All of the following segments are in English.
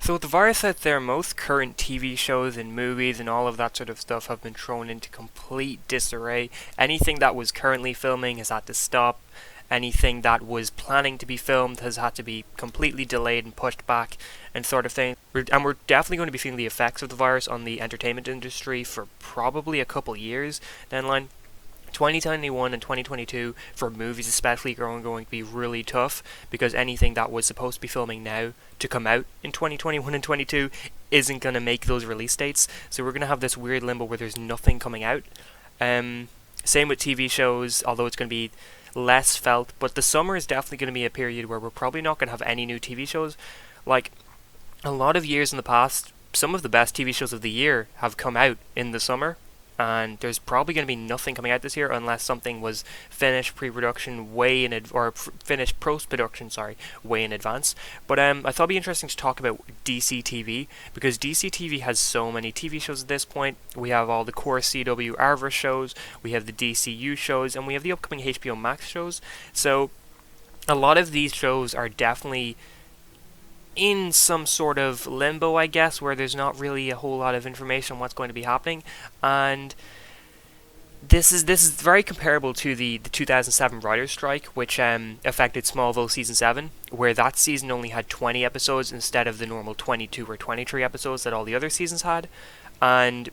So with the virus out there, most current TV shows and movies and all of that sort of stuff have been thrown into complete disarray. Anything that was currently filming has had to stop. Anything that was planning to be filmed has had to be completely delayed and pushed back and sort of thing. And we're definitely going to be feeling the effects of the virus on the entertainment industry for probably a couple years down the line. 2021 and 2022 for movies especially are going to be really tough because anything that was supposed to be filming now to come out in 2021 and 22 isn't going to make those release dates. So we're going to have this weird limbo where there's nothing coming out. Same with TV shows, although it's going to be less felt. But the summer is definitely going to be a period where we're probably not going to have any new TV shows. Like a lot of years in the past, some of the best TV shows of the year have come out in the summer, and there's probably going to be nothing coming out this year unless something was finished pre-production way in finished post-production, way in advance. But I thought it'd be interesting to talk about DCTV because DCTV has so many TV shows at this point. We have all the core CW Arrowverse shows, we have the DCU shows, and we have the upcoming HBO Max shows. So a lot of these shows are definitely in some sort of limbo, I guess, where there's not really a whole lot of information on what's going to be happening, and this is very comparable to the 2007 writers' strike, which affected Smallville season 7, where that season only had 20 episodes instead of the normal 22 or 23 episodes that all the other seasons had, and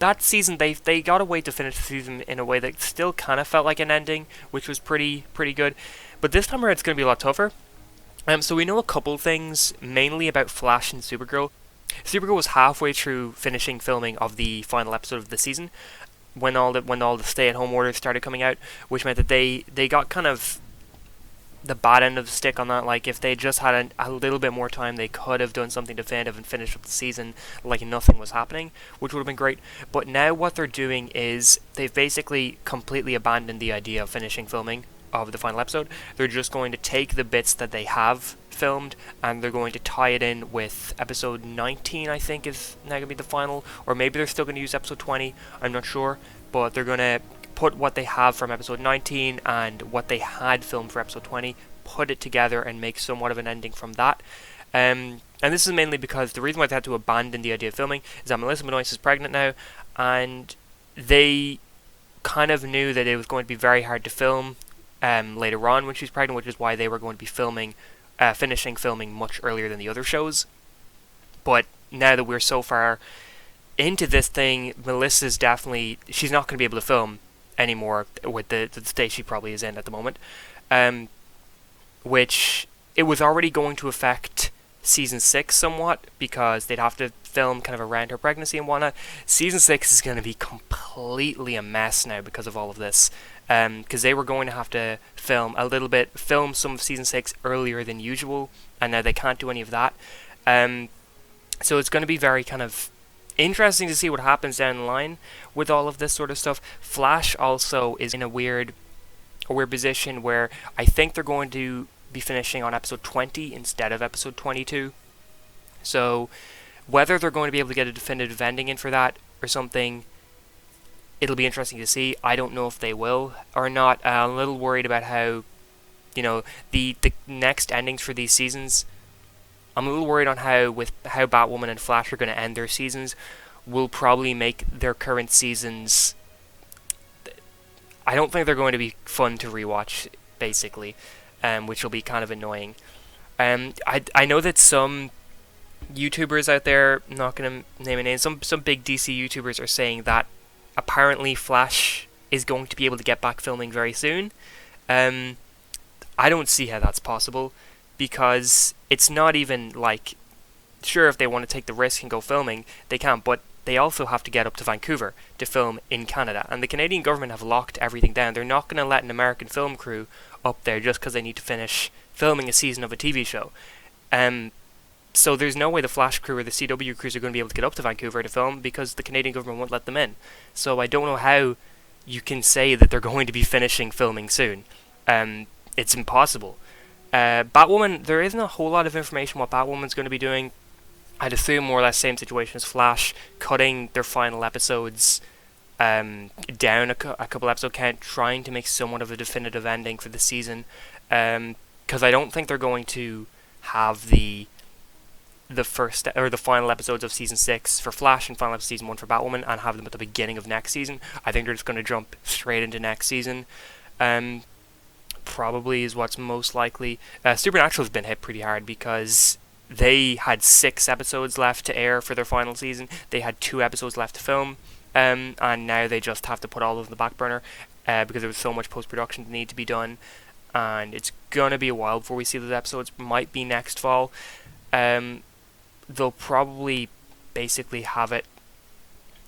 that season they got a way to finish the season in a way that still kind of felt like an ending, which was pretty good, but this time around it's going to be a lot tougher. So we know a couple things, mainly about Flash and Supergirl. Supergirl was halfway through finishing filming of the final episode of the season when all the stay-at-home orders started coming out, which meant that they got kind of the bad end of the stick on that. Like, if they just had a little bit more time, they could have done something definitive and finished up the season like nothing was happening, which would have been great. But now what they're doing is they've basically completely abandoned the idea of finishing filming of the final episode. They're just going to take the bits that they have filmed and they're going to tie it in with episode 19, I think is now going to be the final, or maybe they're still going to use episode 20, I'm not sure, but they're going to put what they have from episode 19 and what they had filmed for episode 20, put it together and make somewhat of an ending from that. And this is mainly because the reason why they had to abandon the idea of filming is that Melissa Benoist is pregnant now, and they kind of knew that it was going to be very hard to film later on when she's pregnant, which is why they were going to be finishing filming much earlier than the other shows. But now that we're so far into this thing, Melissa's she's not going to be able to film anymore with the state she probably is in at the moment, which it was already going to affect season 6 somewhat because they'd have to film kind of around her pregnancy and whatnot. Season 6 is going to be completely a mess now because of all of this, because they were going to have to film some of season 6 earlier than usual, and now they can't do any of that. So it's going to be very kind of interesting to see what happens down the line with all of this sort of stuff. Flash also is in a weird position where I think they're going to be finishing on episode 20 instead of episode 22. So whether they're going to be able to get a definitive ending in for that or something, it'll be interesting to see. I don't know if they will or not. I'm a little worried about how, the next endings for these seasons. I'm a little worried on how Batwoman and Flash are going to end their seasons will probably make their current seasons. I don't think they're going to be fun to rewatch, basically, which will be kind of annoying. I know that some YouTubers out there, I'm not going to name a name, some big DC YouTubers are saying that apparently Flash is going to be able to get back filming very soon. I don't see how that's possible, because it's not even like, sure, if they want to take the risk and go filming, they can, but they also have to get up to Vancouver to film in Canada, and the Canadian government have locked everything down. They're not going to let an American film crew up there just because they need to finish filming a season of a TV show. So there's no way the Flash crew or the CW crews are going to be able to get up to Vancouver to film because the Canadian government won't let them in. So I don't know how you can say that they're going to be finishing filming soon. It's impossible. Batwoman, there isn't a whole lot of information what Batwoman's going to be doing. I'd assume more or less same situation as Flash, cutting their final episodes down a couple episode count, trying to make somewhat of a definitive ending for the season. Because I don't think they're going to have the the first or the final episodes of season 6 for Flash and final episode of season 1 for Batwoman and have them at the beginning of next season. I think they're just going to jump straight into next season. Probably is what's most likely. Supernatural's been hit pretty hard because they had 6 episodes left to air for their final season. They had 2 episodes left to film, and now they just have to put all of them on the back burner because there was so much post-production that needed to be done, and it's gonna be a while before we see those episodes. Might be next fall. They'll probably basically have it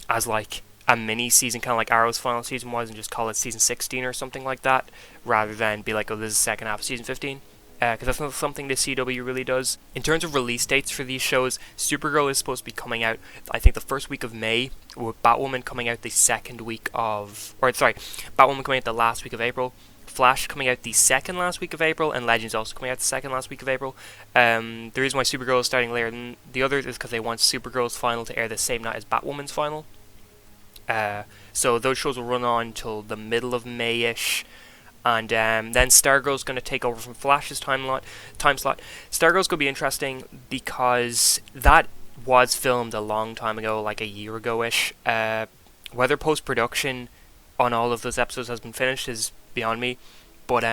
as like a mini season, kind of like Arrow's final season was, and just call it season 16 or something like that, rather than be like, oh, this is the second half of season 15. Because that's not something the CW really does. In terms of release dates for these shows, Supergirl is supposed to be coming out, I think, the first week of May, with Batwoman coming out the second week of... Batwoman coming out the last week of April, Flash coming out the second last week of April, and Legends also coming out the second last week of April. The reason why Supergirl is starting later than the others is because they want Supergirl's final to air the same night as Batwoman's final. So those shows will run on till the middle of May-ish. And then Stargirl's going to take over from Flash's time slot. Stargirl's going to be interesting because that was filmed a long time ago, like a year ago-ish. Whether post-production on all of those episodes has been finished is beyond me. But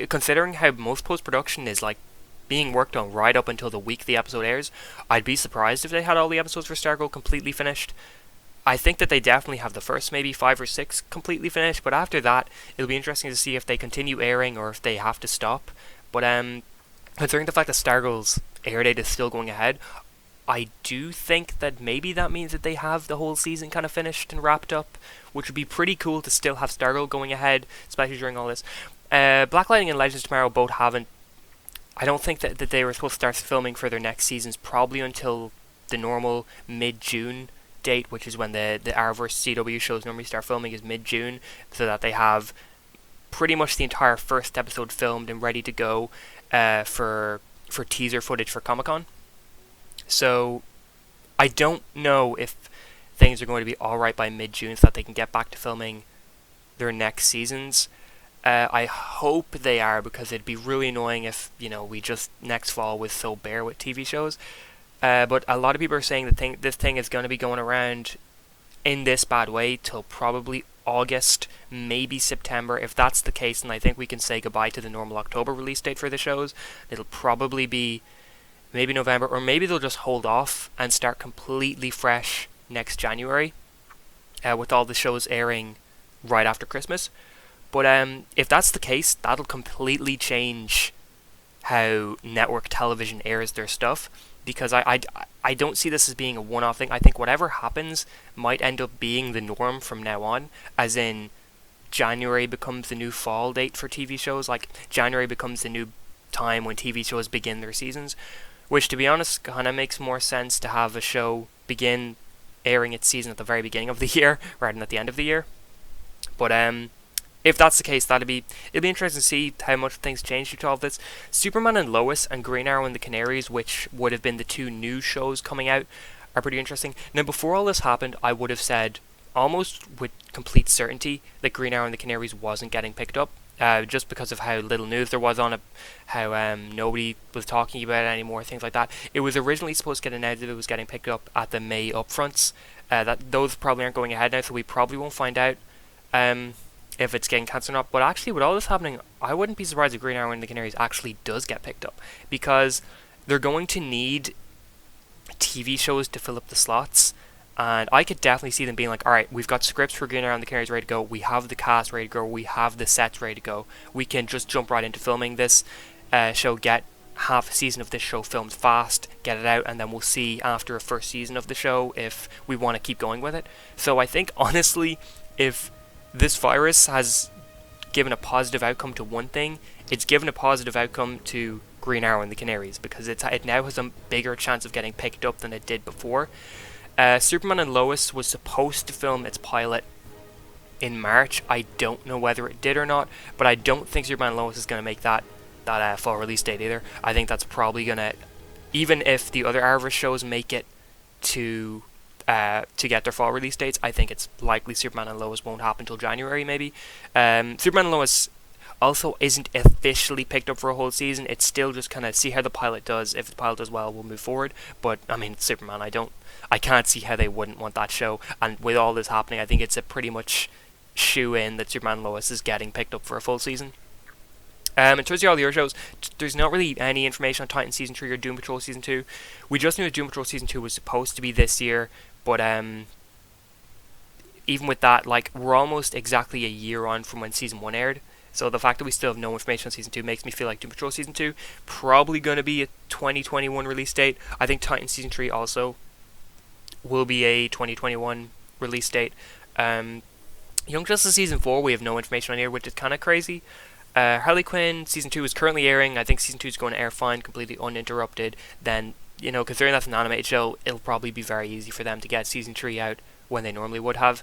considering how most post-production is like being worked on right up until the week the episode airs, I'd be surprised if they had all the episodes for Stargirl completely finished. I think that they definitely have the first maybe 5 or 6 completely finished, but after that, it'll be interesting to see if they continue airing or if they have to stop. But considering the fact that Stargirl's air date is still going ahead, I do think that maybe that means that they have the whole season kind of finished and wrapped up, which would be pretty cool to still have Stargirl going ahead, especially during all this. Black Lightning and Legends Tomorrow both haven't... I don't think that they were supposed to start filming for their next seasons probably until the normal mid-June date, which is when the Arrowverse CW shows normally start filming, is mid-June, so that they have pretty much the entire first episode filmed and ready to go for teaser footage for Comic-Con. So I don't know if things are going to be alright by mid-June so that they can get back to filming their next seasons. I hope they are, because it'd be really annoying if, we just next fall was so bare with TV shows. But a lot of people are saying that this thing is going to be going around in this bad way till probably August, maybe September. If that's the case, then I think we can say goodbye to the normal October release date for the shows. It'll probably be maybe November, or maybe they'll just hold off and start completely fresh next January, with all the shows airing right after Christmas. But if that's the case, that'll completely change how network television airs their stuff. Because I don't see this as being a one-off thing. I think whatever happens might end up being the norm from now on, as in January becomes the new fall date for TV shows. Like, January becomes the new time when TV shows begin their seasons, which, to be honest, kind of makes more sense to have a show begin airing its season at the very beginning of the year rather than at the end of the year. But if that's the case, it'll be interesting to see how much things change due to all of this. Superman and Lois and Green Arrow and the Canaries, which would have been the 2 new shows coming out, are pretty interesting. Now, before all this happened, I would have said, almost with complete certainty, that Green Arrow and the Canaries wasn't getting picked up, just because of how little news there was on it, how nobody was talking about it anymore, things like that. It was originally supposed to get announced that it was getting picked up at the May upfronts. Those probably aren't going ahead now, so we probably won't find out if it's getting cancelled or not. But actually, with all this happening, I wouldn't be surprised if Green Arrow and the Canaries actually does get picked up, because they're going to need TV shows to fill up the slots, and I could definitely see them being like, alright, we've got scripts for Green Arrow and the Canaries ready to go, we have the cast ready to go, we have the sets ready to go, we can just jump right into filming this show, get half a season of this show filmed fast, get it out, and then we'll see after a first season of the show if we want to keep going with it. So I think, honestly, if this virus has given a positive outcome to one thing, it's given a positive outcome to Green Arrow and the Canaries, because it now has a bigger chance of getting picked up than it did before. Superman and Lois was supposed to film its pilot in March. I don't know whether it did or not, but I don't think Superman and Lois is going to make that fall release date either. I think that's probably going to, even if the other Arrowverse shows make it to get their fall release dates, I think it's likely Superman and Lois won't happen until January, maybe. Superman and Lois, also isn't officially picked up for a whole season. It's still just kind of see how the pilot does. If the pilot does well, we'll move forward. But I mean, Superman, I can't see how they wouldn't want that show. And with all this happening, I think it's a pretty much shoe in that Superman and Lois is getting picked up for a full season. In terms of all the other shows, there's not really any information on Titan Season 3 or Doom Patrol Season 2. We just knew that Doom Patrol Season 2 was supposed to be this year, but even with that, like, we're almost exactly a year on from when Season 1 aired. So the fact that we still have no information on Season 2 makes me feel like Doom Patrol Season 2 probably going to be a 2021 release date. I think Titan Season 3 also will be a 2021 release date. Young Justice Season 4 we have no information on here, which is kind of crazy. Harley Quinn Season 2 is currently airing. I think Season 2 is going to air fine, completely uninterrupted. Then, considering that's an animated show, it'll probably be very easy for them to get Season 3 out when they normally would have.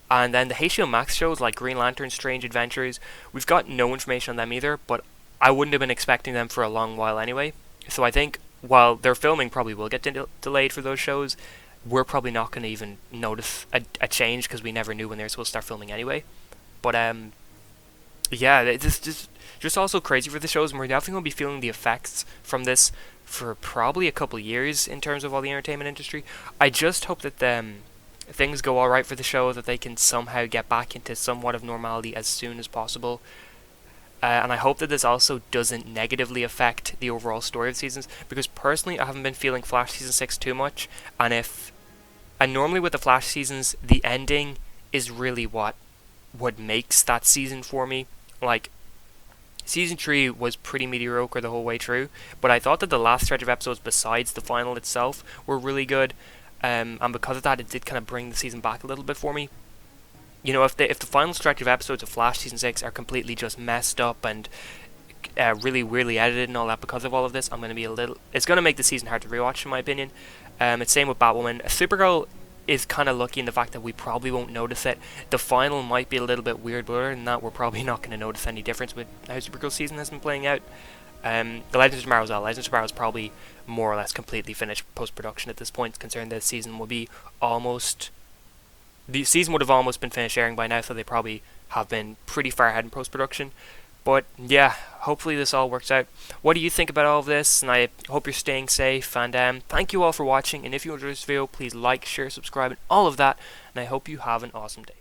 And then the HBO Max shows like Green Lantern, Strange Adventures, we've got no information on them either, but I wouldn't have been expecting them for a long while anyway. So I think while their filming probably will get delayed for those shows, we're probably not going to even notice a change because we never knew when they were supposed to start filming anyway. But yeah, it's just also crazy for the shows, and we're definitely going to be feeling the effects from this for probably a couple of years in terms of all the entertainment industry. I just hope that things go alright for the show, that they can somehow get back into somewhat of normality as soon as possible. And I hope that this also doesn't negatively affect the overall story of the seasons, because personally I haven't been feeling Flash Season 6 too much, and normally with the Flash seasons, the ending is really what makes that season for me. Like, Season 3 was pretty mediocre the whole way through, but I thought that the last stretch of episodes besides the final itself were really good, and because of that it did kind of bring the season back a little bit for me. If the final stretch of episodes of Flash Season 6 are completely just messed up and really weirdly edited and all that because of all of this, it's going to make the season hard to rewatch in my opinion. It's same with Batwoman. Supergirl is kind of lucky in the fact that we probably won't notice it. The final might be a little bit weird, but other than that, we're probably not going to notice any difference with how Supergirl season has been playing out. The Legends of Tomorrow as well. Legends of Tomorrow is probably more or less completely finished post-production at this point, considering the season will be the season would have almost been finished airing by now, so they probably have been pretty far ahead in post-production. But yeah, hopefully this all works out. What do you think about all of this? And I hope you're staying safe. And thank you all for watching. And if you enjoyed this video, please like, share, subscribe, and all of that. And I hope you have an awesome day.